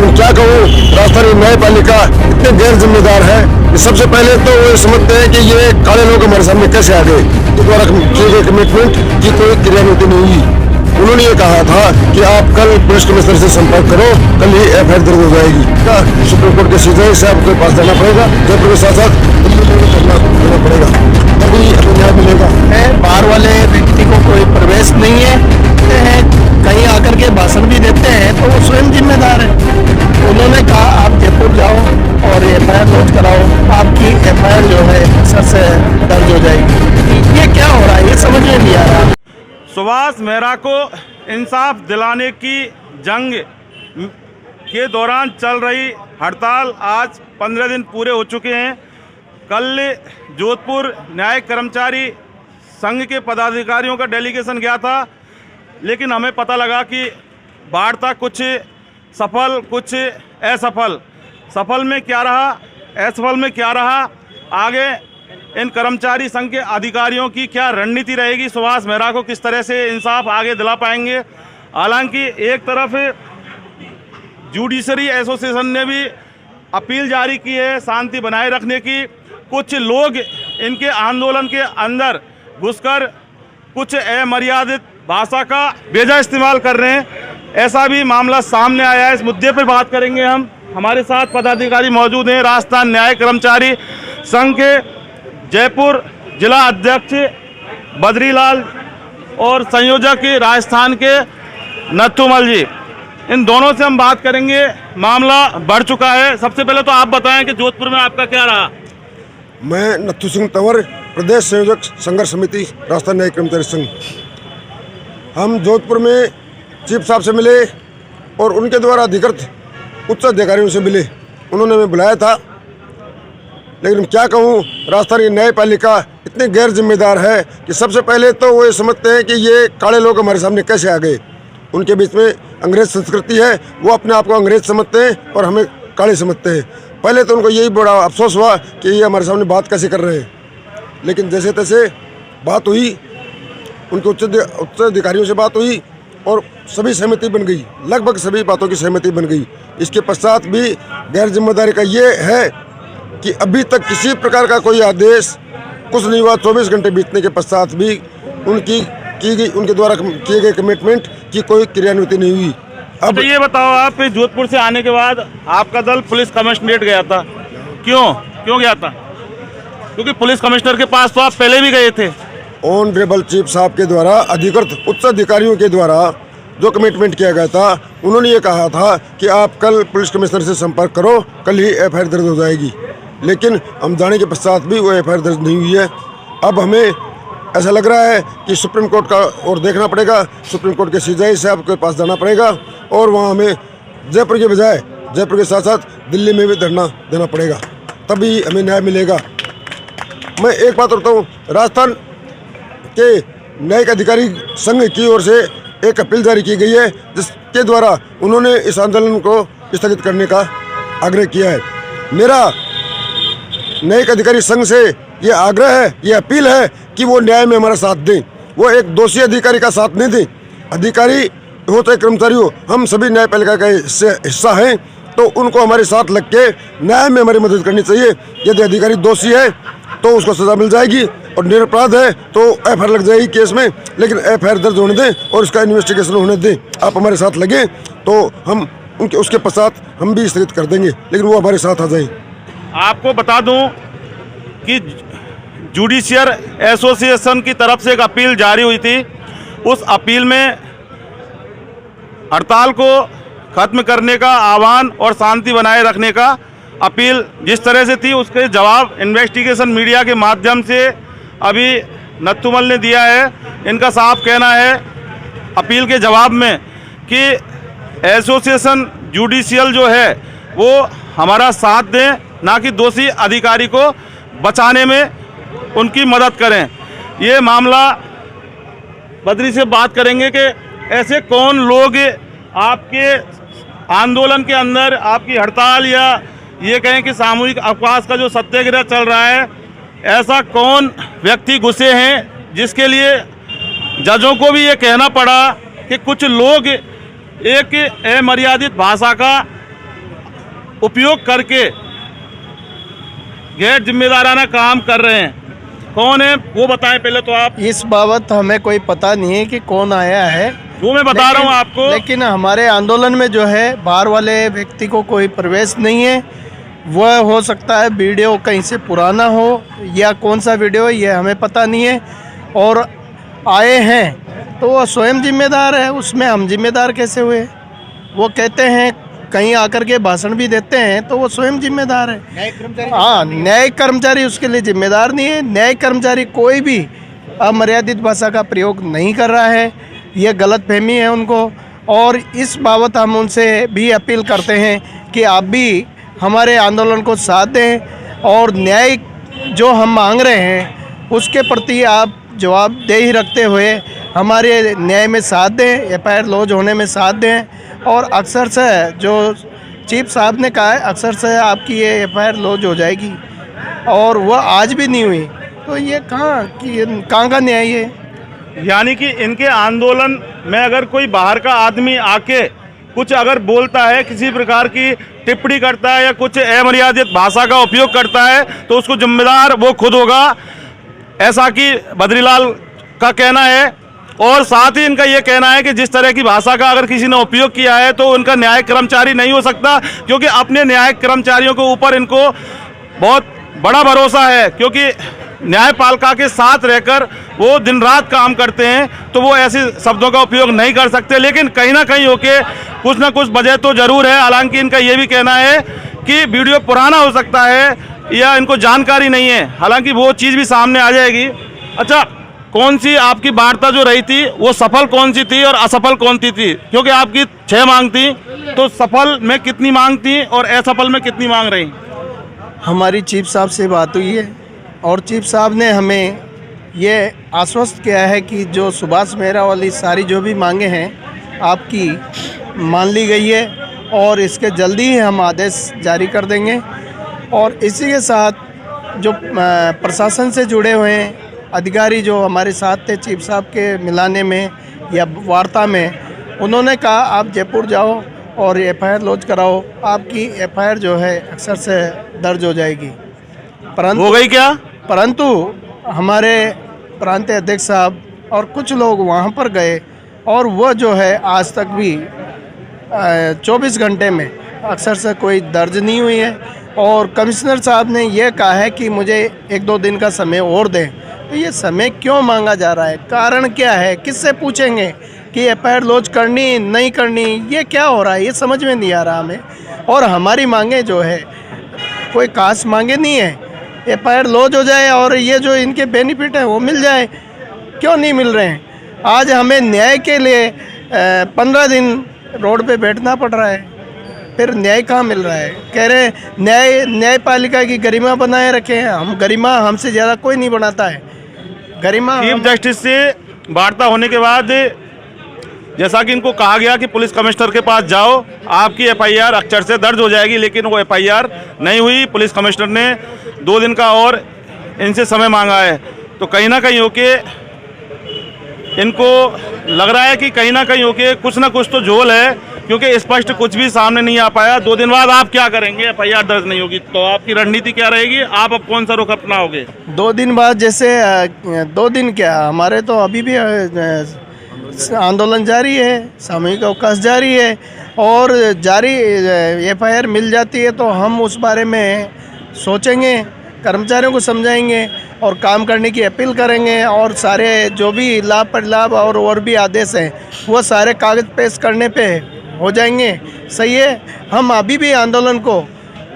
लेकिन क्या कहूँ, राजस्थानी न्यायपालिका इतने गैर जिम्मेदार है कि सबसे पहले तो वो समझते हैं कि ये काले लोग हमारे सामने कैसे आ गए, तो द्वारा किए गए कमिटमेंट की कोई क्रियान्विति नहीं हुई। उन्होंने ये कहा था कि आप कल पुलिस कमिश्नर से संपर्क करो, कल ही एफआईआर दर्ज हो जाएगी। क्या सुप्रीम कोर्ट के सीधे से आपके पास जाना पड़ेगा, जयपुर के साथ साथ दिल्ली में भी करना पड़ेगा, तभी हमें न्याय मिलेगा। बाहर वाले व्यक्ति को कोई प्रवेश नहीं है, कहीं आकर के भाषण भी देते हैं तो वो स्वयं जिम्मेदार है। उन्होंने कहा आप जयपुर जाओ और एफआईआर दर्ज कराओ, आपकी एफआईआर जो है सर से दर्ज हो जाएगी। ये क्या हो रहा है, ये समझ में नहीं आ रहा। सुभाष मेहरा को इंसाफ दिलाने की जंग के दौरान चल रही हड़ताल आज 15 दिन पूरे हो चुके हैं। कल जोधपुर न्याय कर्मचारी संघ के पदाधिकारियों का डेलीगेशन गया था, लेकिन हमें पता लगा कि वार्ता कुछ सफल कुछ असफल। सफल में क्या रहा, असफल में क्या रहा, आगे इन कर्मचारी संघ के अधिकारियों की क्या रणनीति रहेगी, सुभाष मेहरा को किस तरह से इंसाफ आगे दिला पाएंगे। हालांकि एक तरफ जुडिशरी एसोसिएशन ने भी अपील जारी की है शांति बनाए रखने की। कुछ लोग इनके आंदोलन के अंदर घुसकर कुछ अमर्यादित भाषा का बेजा इस्तेमाल कर रहे हैं, ऐसा भी मामला सामने आया है। इस मुद्दे पर बात करेंगे हम। हमारे साथ पदाधिकारी मौजूद हैं। राजस्थान न्याय कर्मचारी संघ के जयपुर जिला अध्यक्ष बद्रीलाल और संयोजक राजस्थान के नथुमल जी, इन दोनों से हम बात करेंगे। मामला बढ़ चुका है। सबसे पहले तो आप बताएं कि जोधपुर में आपका क्या रहा। मैं नथु सिंह तंवर, प्रदेश संयोजक संघर्ष समिति राजस्थान न्याय कर्मचारी संघ। हम जोधपुर में चीफ साहब से मिले और उनके द्वारा अधिकृत उच्च अधिकारियों से मिले। उन्होंने हमें बुलाया था, लेकिन क्या कहूँ, राजस्थानी न्यायपालिका इतने गैर जिम्मेदार है कि सबसे पहले तो वो ये समझते हैं कि ये काले लोग हमारे सामने कैसे आ गए। उनके बीच में अंग्रेज संस्कृति है, वो अपने आप को अंग्रेज समझते हैं और हमें काले समझते हैं। पहले तो उनको यही बड़ा अफसोस हुआ कि ये हमारे सामने बात कैसे कर रहे हैं, लेकिन जैसे तैसे बात हुई, उनके उच्च अधिकारियों से बात हुई और सभी सहमति बन गई, लगभग सभी बातों की सहमति बन गई। इसके पश्चात भी गैर जिम्मेदारी का ये है कि अभी तक किसी प्रकार का कोई आदेश कुछ नहीं हुआ। 24 घंटे बीतने के पश्चात भी उनके द्वारा किए गए कमिटमेंट की कोई क्रियान्विति नहीं हुई। अब ये बताओ, आप जोधपुर से आने के बाद आपका दल पुलिस कमिश्नरेट गया था, क्यों गया था? क्योंकि पुलिस कमिश्नर के पास तो आप पहले भी गए थे। ऑनरेबल चीफ साहब के द्वारा अधिकृत उच्च अधिकारियों के द्वारा जो कमिटमेंट किया गया था, उन्होंने ये कहा था कि आप कल पुलिस कमिश्नर से संपर्क करो, कल ही एफआईआर दर्ज हो जाएगी। लेकिन हम जाने के पश्चात भी वो एफआईआर दर्ज नहीं हुई है। अब हमें ऐसा लग रहा है कि सुप्रीम कोर्ट का और देखना पड़ेगा, सुप्रीम कोर्ट के सीजे साहब के पास जाना पड़ेगा और वहाँ हमें जयपुर के बजाय जयपुर के साथ साथ दिल्ली में भी धरना देना पड़ेगा, तभी हमें न्याय मिलेगा। मैं एक बात बताऊँ, राजस्थान के न्यायिक अधिकारी संघ की ओर से एक अपील जारी की गई है, जिसके द्वारा उन्होंने इस आंदोलन को स्थगित करने का आग्रह किया है। मेरा न्यायिक अधिकारी संघ से ये आग्रह है, ये अपील है कि वो न्याय में हमारा साथ दें। वो एक दोषी अधिकारी का साथ नहीं दें। अधिकारी हो चाहे कर्मचारी हो, हम सभी न्यायपालिका का हिस्सा हैं, तो उनको हमारे साथ लग के न्याय में हमारी मदद करनी चाहिए। यदि अधिकारी दोषी है तो उसको सजा मिल जाएगी और निरपराध है तो एफआईआर लग जाएगी केस में, लेकिन एफआईआर दर्ज होने दें और उसका इन्वेस्टिगेशन होने दें। आप हमारे साथ लगे तो हम उसके पश्चात हम भी स्थगित कर देंगे, लेकिन वो हमारे साथ आ जाएं। आपको बता दूं कि जुडिशियल एसोसिएशन की तरफ से एक अपील जारी हुई थी। उस अपील में हड़ताल को खत्म करने का आह्वान और शांति बनाए रखने का अपील जिस तरह से थी, उसके जवाब इन्वेस्टिगेशन मीडिया के माध्यम से अभी नथुमल ने दिया है। इनका साफ कहना है अपील के जवाब में कि एसोसिएशन जुडिशियल जो है वो हमारा साथ दें, ना कि दोषी अधिकारी को बचाने में उनकी मदद करें। ये मामला बद्री से बात करेंगे कि ऐसे कौन लोग आपके आंदोलन के अंदर, आपकी हड़ताल या ये कहें कि सामूहिक अवकाश का जो सत्याग्रह चल रहा है, ऐसा कौन व्यक्ति घुसे हैं जिसके लिए जजों को भी ये कहना पड़ा कि कुछ लोग एक अमर्यादित भाषा का उपयोग करके गैर जिम्मेदाराना काम कर रहे हैं। कौन है वो बताएं पहले तो आप। इस बाबत हमें कोई पता नहीं है कि कौन आया है, वो मैं बता रहा हूँ आपको। लेकिन हमारे आंदोलन में जो है बाहर वाले व्यक्ति को कोई प्रवेश नहीं है। वह हो सकता है वीडियो कहीं से पुराना हो या कौन सा वीडियो है ये हमें पता नहीं है। और आए हैं तो वो स्वयं जिम्मेदार है, उसमें हम जिम्मेदार कैसे हुए? वो कहते हैं कहीं आकर के भाषण भी देते हैं तो वो स्वयं जिम्मेदार है। हाँ, न्यायिक कर्मचारी उसके लिए जिम्मेदार नहीं है। न्यायिक कर्मचारी कोई भी अमर्यादित भाषा का प्रयोग नहीं कर रहा है, ये गलतफहमी है उनको। और इस बाबत हम उनसे भी अपील करते हैं कि आप भी हमारे आंदोलन को साथ दें और न्यायिक जो हम मांग रहे हैं उसके प्रति आप जवाबदेही रखते हुए हमारे न्याय में साथ दें, FIR लॉन्च होने में साथ दें। और अक्सर से जो चीफ साहब ने कहा है अक्सर से आपकी ये FIR लॉन्च हो जाएगी और वह आज भी नहीं हुई, तो ये कहाँ का न्याय है? यानी कि इनके आंदोलन में अगर कोई बाहर का आदमी आके कुछ अगर बोलता है, किसी प्रकार की टिप्पणी करता है या कुछ अमर्यादित भाषा का उपयोग करता है तो उसको जिम्मेदार वो खुद होगा, ऐसा कि बद्रीलाल का कहना है। और साथ ही इनका ये कहना है कि जिस तरह की भाषा का अगर किसी ने उपयोग किया है तो उनका न्यायिक कर्मचारी नहीं हो सकता, क्योंकि अपने न्यायिक कर्मचारियों के ऊपर इनको बहुत बड़ा भरोसा है, क्योंकि न्यायपालिका के साथ रहकर वो दिन रात काम करते हैं, तो वो ऐसे शब्दों का उपयोग नहीं कर सकते। लेकिन कहीं ना कहीं होके कुछ ना कुछ वजह तो जरूर है। हालांकि इनका ये भी कहना है कि वीडियो पुराना हो सकता है या इनको जानकारी नहीं है, हालांकि वो चीज़ भी सामने आ जाएगी। अच्छा, कौन सी आपकी वार्ता जो रही थी वो सफल कौन सी थी और असफल कौन सी थी? क्योंकि आपकी 6 मांग थी, तो सफल में कितनी मांग थी और असफल में कितनी मांग रही? हमारी चीफ साहब से बात हुई है और चीफ साहब ने हमें ये आश्वस्त किया है कि जो सुभाष मेहरा वाली सारी जो भी मांगे हैं आपकी मान ली गई है और इसके जल्दी ही हम आदेश जारी कर देंगे। और इसी के साथ जो प्रशासन से जुड़े हुए हैं अधिकारी जो हमारे साथ थे चीफ साहब के मिलाने में या वार्ता में, उन्होंने कहा आप जयपुर जाओ और FIR लॉन्च कराओ, आपकी FIR जो है अक्सर से दर्ज हो जाएगी। हो गई क्या? परंतु हमारे प्रांतीय अध्यक्ष साहब और कुछ लोग वहाँ पर गए और वह जो है आज तक भी 24 घंटे में अक्सर से कोई दर्ज नहीं हुई है। और कमिश्नर साहब ने यह कहा है कि मुझे 1-2 दिन का समय और दें। तो ये समय क्यों मांगा जा रहा है? कारण क्या है? किससे पूछेंगे कि FIR लॉन्च करनी नहीं करनी? ये क्या हो रहा है? ये समझ में नहीं आ रहा हमें। और हमारी मांगे जो है कोई खास मांगे नहीं है। FIR लॉन्च हो जाए और ये जो इनके बेनिफिट है वो मिल जाए, क्यों नहीं मिल रहे हैं? आज हमें न्याय के लिए 15 दिन रोड पे बैठना पड़ रहा है, फिर न्याय कहाँ मिल रहा है? कह रहे हैं न्यायपालिका की गरिमा बनाए रखे हैं। हम गरिमा हमसे ज़्यादा कोई नहीं बनाता है गरिमा। चीफ जस्टिस से वार्ता होने के बाद जैसा कि इनको कहा गया कि पुलिस कमिश्नर के पास जाओ, आपकी FIR अक्षर से दर्ज हो जाएगी, लेकिन वो FIR नहीं हुई। पुलिस कमिश्नर ने 2 दिन का और इनसे समय मांगा है। तो कहीं ना कहीं होके इनको लग रहा है कि कहीं ना कहीं होके कुछ ना कुछ तो झोल है, क्योंकि स्पष्ट कुछ भी सामने नहीं आ पाया। 2 दिन बाद आप क्या करेंगे? FIR दर्ज नहीं होगी तो आपकी रणनीति क्या रहेगी? आप अब कौन सा रुख अपनाओगे? 2 दिन बाद जैसे 2 दिन क्या, हमारे तो अभी भी आंदोलन जारी है, सामूहिक अवकाश जारी है और जारी FIR मिल जाती है तो हम उस बारे में सोचेंगे, कर्मचारियों को समझाएंगे और काम करने की अपील करेंगे। और सारे जो भी लाभ परिलाभ और भी आदेश हैं वो सारे कागज़ पेश करने पे हो जाएंगे। सही है, हम अभी भी आंदोलन को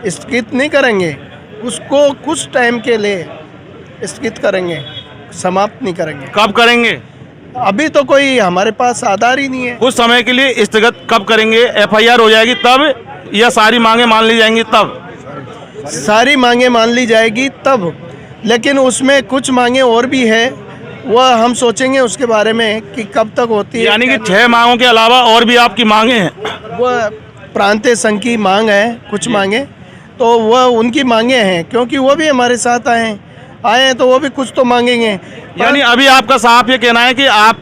स्थगित नहीं करेंगे, उसको कुछ टाइम के लिए स्थगित करेंगे, समाप्त नहीं करेंगे। कब करेंगे? अभी तो कोई हमारे पास आधार ही नहीं है। कुछ समय के लिए स्थगित कब करेंगे? FIR हो जाएगी तब या सारी मांगे मान ली जाएंगी तब? सारी मांगे मान ली जाएगी तब, लेकिन उसमें कुछ मांगे और भी है, वह हम सोचेंगे उसके बारे में कि कब तक होती है। यानी कि 6 मांगों के अलावा और भी आपकी मांगे हैं? वह प्रांतीय संघ की मांग है, कुछ मांगे तो वह उनकी मांगे हैं, क्योंकि वो भी हमारे साथ आए हैं तो वो भी कुछ तो मांगेंगे। यानी अभी आपका साफ ये कहना है कि आप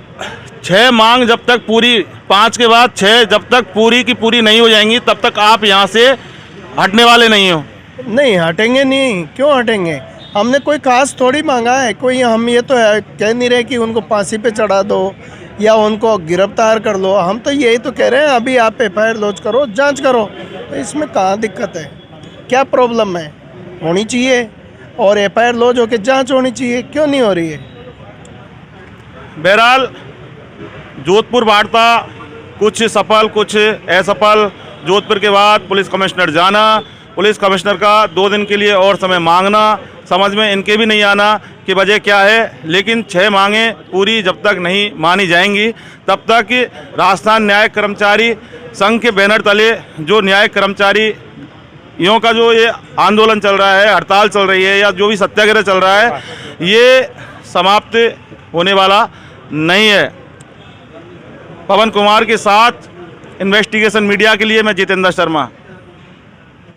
6 मांग जब तक पूरी, 5 के बाद 6 जब तक पूरी की पूरी नहीं हो जाएंगी तब तक आप यहाँ से हटने वाले नहीं हो? नहीं हटेंगे नहीं, क्यों हटेंगे? हमने कोई खास थोड़ी मांगा है, कोई हम ये तो कह नहीं रहे कि उनको फांसी पे चढ़ा दो या उनको गिरफ्तार कर लो। हम तो यही तो कह रहे हैं अभी आप एफआईआर लॉन्च करो, जांच करो। तो इसमें कहाँ दिक्कत है, क्या प्रॉब्लम है? होनी चाहिए और एफआईआर लॉन्च होकर जांच होनी चाहिए, क्यों नहीं हो रही है? बहरहाल जोधपुर वार्ता कुछ सफल कुछ असफल। जोधपुर के बाद पुलिस कमिश्नर जाना, पुलिस कमिश्नर का 2 दिन के लिए और समय मांगना, समझ में इनके भी नहीं आना कि वजह क्या है। लेकिन 6 मांगें पूरी जब तक नहीं मानी जाएंगी तब तक राजस्थान न्यायिक कर्मचारी संघ के बैनर तले जो न्यायिक कर्मचारी यों का जो ये आंदोलन चल रहा है, हड़ताल चल रही है या जो भी सत्याग्रह चल रहा है, ये समाप्त होने वाला नहीं है। पवन कुमार के साथ इन्वेस्टिगेशन मीडिया के लिए मैं जितेंद्र शर्मा।